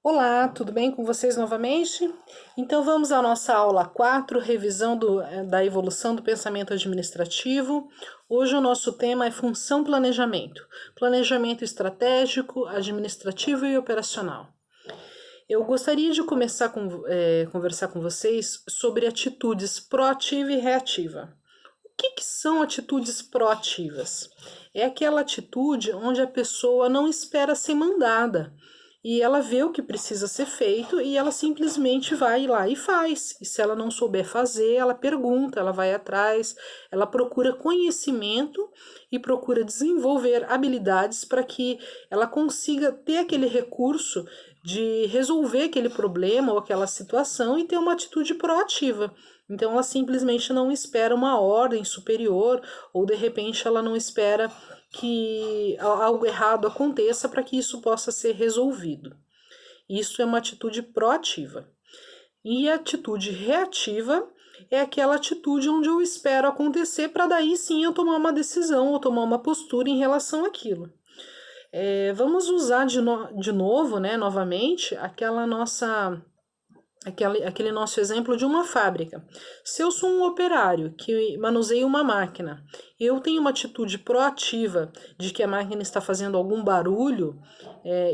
Olá, tudo bem com vocês novamente? Então vamos à nossa aula 4, revisão da evolução do pensamento administrativo. Hoje o nosso tema é função planejamento, planejamento estratégico, administrativo e operacional. Eu gostaria de começar conversar com vocês sobre atitudes proativa e reativa. O que são atitudes proativas? É aquela atitude onde a pessoa não espera ser mandada e ela vê o que precisa ser feito e ela simplesmente vai lá e faz. E se ela não souber fazer, ela pergunta, ela vai atrás, ela procura conhecimento e procura desenvolver habilidades para que ela consiga ter aquele recurso de resolver aquele problema ou aquela situação e ter uma atitude proativa. Então ela simplesmente não espera uma ordem superior ou de repente ela não espera que algo errado aconteça para que isso possa ser resolvido. Isso é uma atitude proativa. E a atitude reativa é aquela atitude onde eu espero acontecer para daí sim eu tomar uma decisão ou tomar uma postura em relação àquilo. Vamos usar de novo, novamente, aquele nosso exemplo de uma fábrica. Se eu sou um operário que manuseia uma máquina, eu tenho uma atitude proativa de que a máquina está fazendo algum barulho,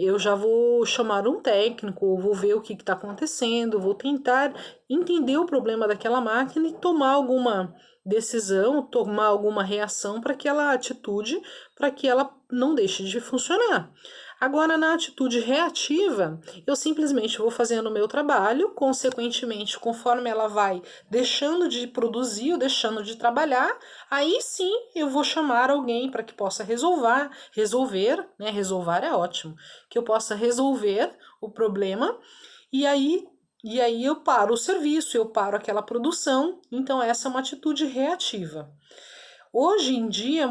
eu já vou chamar um técnico, ou vou ver o que está acontecendo, vou tentar entender o problema daquela máquina e tomar alguma decisão, tomar alguma reação para aquela atitude, para que ela não deixe de funcionar. Agora, na atitude reativa, eu simplesmente vou fazendo o meu trabalho, consequentemente, conforme ela vai deixando de produzir ou deixando de trabalhar, aí sim eu vou chamar alguém para que possa resolver, né? Resolver é ótimo, que eu possa resolver o problema e aí eu paro o serviço, eu paro aquela produção, então essa é uma atitude reativa. Hoje em dia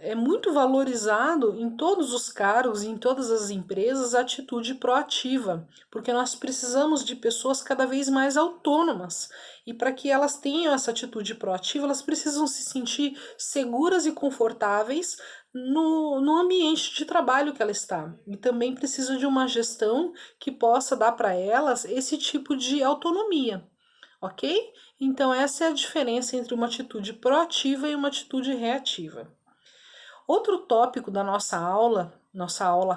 é muito valorizado em todos os cargos, em todas as empresas, a atitude proativa, porque nós precisamos de pessoas cada vez mais autônomas. E para que elas tenham essa atitude proativa, elas precisam se sentir seguras e confortáveis no ambiente de trabalho que ela está. E também precisa de uma gestão que possa dar para elas esse tipo de autonomia, ok? Então, essa é a diferença entre uma atitude proativa e uma atitude reativa. Outro tópico da nossa aula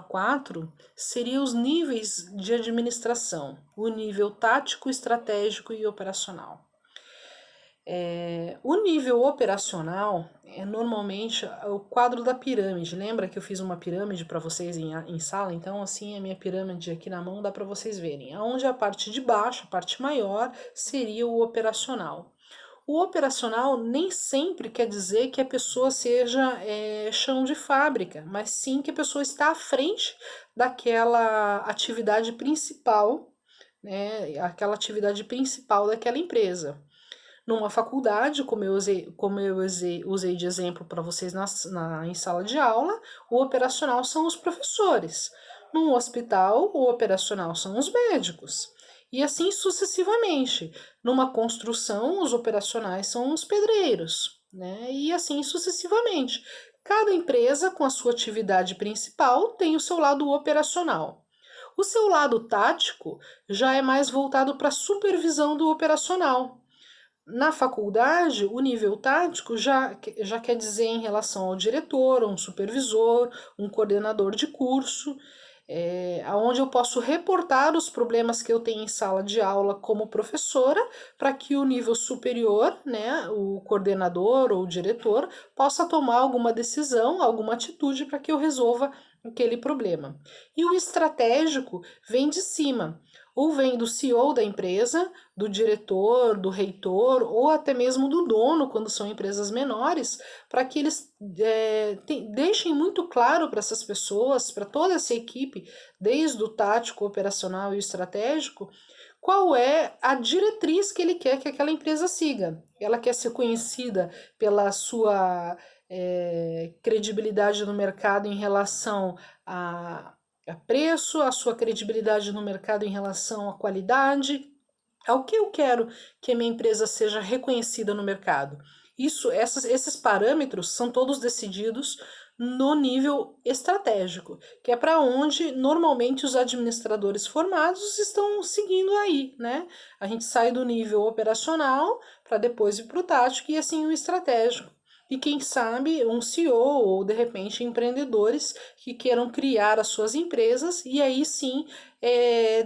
4, seria os níveis de administração, o nível tático, estratégico e operacional. O nível operacional é normalmente o quadro da pirâmide. Lembra que eu fiz uma pirâmide para vocês em sala? Então, assim, a minha pirâmide aqui na mão dá para vocês verem. Onde a parte de baixo, a parte maior, seria o operacional. O operacional nem sempre quer dizer que a pessoa seja chão de fábrica, mas sim que a pessoa está à frente daquela atividade principal, né? Aquela atividade principal daquela empresa. Numa faculdade, usei de exemplo para vocês em sala de aula, o operacional são os professores. Num hospital, o operacional são os médicos. E assim sucessivamente. Numa construção, os operacionais são os pedreiros, né? E assim sucessivamente. Cada empresa, com a sua atividade principal, tem o seu lado operacional. O seu lado tático já é mais voltado para a supervisão do operacional. Na faculdade, o nível tático já quer dizer em relação ao diretor, um supervisor, um coordenador de curso, onde eu posso reportar os problemas que eu tenho em sala de aula como professora, para que o nível superior, né, o coordenador ou o diretor, possa tomar alguma decisão, alguma atitude para que eu resolva aquele problema. E o estratégico vem de cima, ou vem do CEO da empresa, do diretor, do reitor, ou até mesmo do dono, quando são empresas menores, para que eles deixem muito claro para essas pessoas, para toda essa equipe, desde o tático, operacional e o estratégico, qual é a diretriz que ele quer que aquela empresa siga. Ela quer ser conhecida pela sua credibilidade no mercado em relação a preço, a sua credibilidade no mercado em relação à qualidade, ao que eu quero que a minha empresa seja reconhecida no mercado. Esses parâmetros são todos decididos no nível estratégico, que é para onde normalmente os administradores formados estão seguindo aí, né? A gente sai do nível operacional para depois ir para o tático e assim o estratégico. E quem sabe um CEO ou de repente empreendedores que queiram criar as suas empresas e aí sim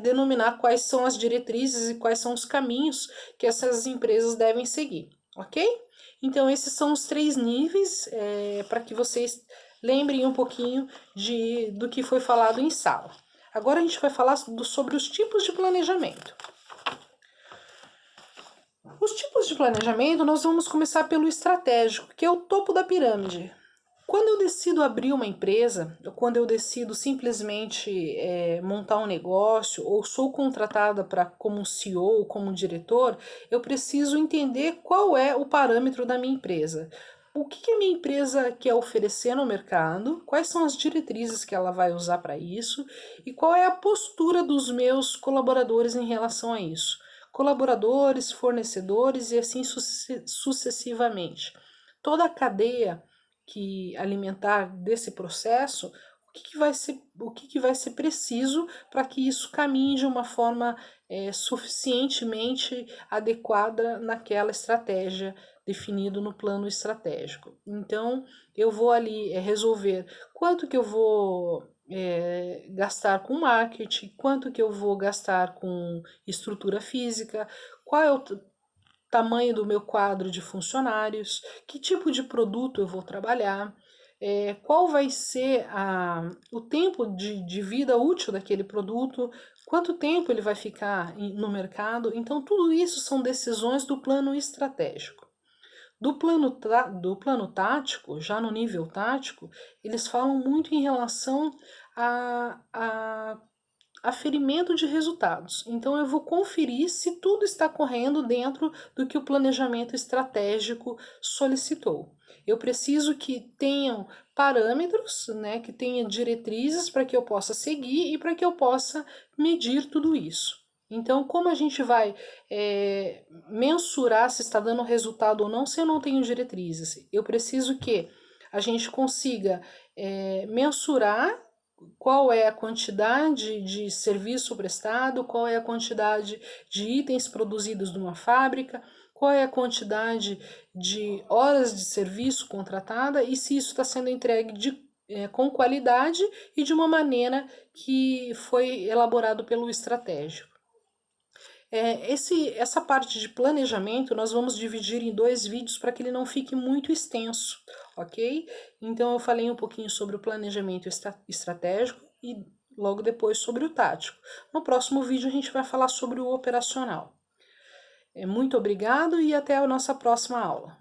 denominar quais são as diretrizes e quais são os caminhos que essas empresas devem seguir, ok? Então, esses são os 3 níveis para que vocês lembrem um pouquinho do que foi falado em sala. Agora a gente vai falar sobre os tipos de planejamento. Os tipos de planejamento, nós vamos começar pelo estratégico, que é o topo da pirâmide. Quando eu decido abrir uma empresa, ou quando eu decido simplesmente montar um negócio, ou sou contratada como CEO ou como diretor, eu preciso entender qual é o parâmetro da minha empresa. O que a minha empresa quer oferecer no mercado, quais são as diretrizes que ela vai usar para isso e qual é a postura dos meus colaboradores em relação a isso. Colaboradores, fornecedores e assim sucessivamente. Toda a cadeia que alimentar desse processo, o que vai ser preciso para que isso caminhe de uma forma suficientemente adequada naquela estratégia definido no plano estratégico. Então, eu vou ali resolver quanto que eu vou gastar com marketing, quanto que eu vou gastar com estrutura física, qual é o tamanho do meu quadro de funcionários, que tipo de produto eu vou trabalhar, qual vai ser o tempo de vida útil daquele produto, quanto tempo ele vai ficar no mercado. Então, tudo isso são decisões do plano estratégico. Do plano tático, já no nível tático, eles falam muito em relação a aferimento de resultados. Então, eu vou conferir se tudo está correndo dentro do que o planejamento estratégico solicitou. Eu preciso que tenham parâmetros, né, que tenha diretrizes para que eu possa seguir e para que eu possa medir tudo isso. Então, como a gente vai mensurar se está dando resultado ou não se eu não tenho diretrizes? Eu preciso que a gente consiga mensurar qual é a quantidade de serviço prestado, qual é a quantidade de itens produzidos numa fábrica, qual é a quantidade de horas de serviço contratada e se isso está sendo entregue com qualidade e de uma maneira que foi elaborado pelo estratégico. Essa parte de planejamento nós vamos dividir em 2 vídeos para que ele não fique muito extenso, ok? Então eu falei um pouquinho sobre o planejamento estratégico e logo depois sobre o tático. No próximo vídeo a gente vai falar sobre o operacional. Muito obrigado e até a nossa próxima aula.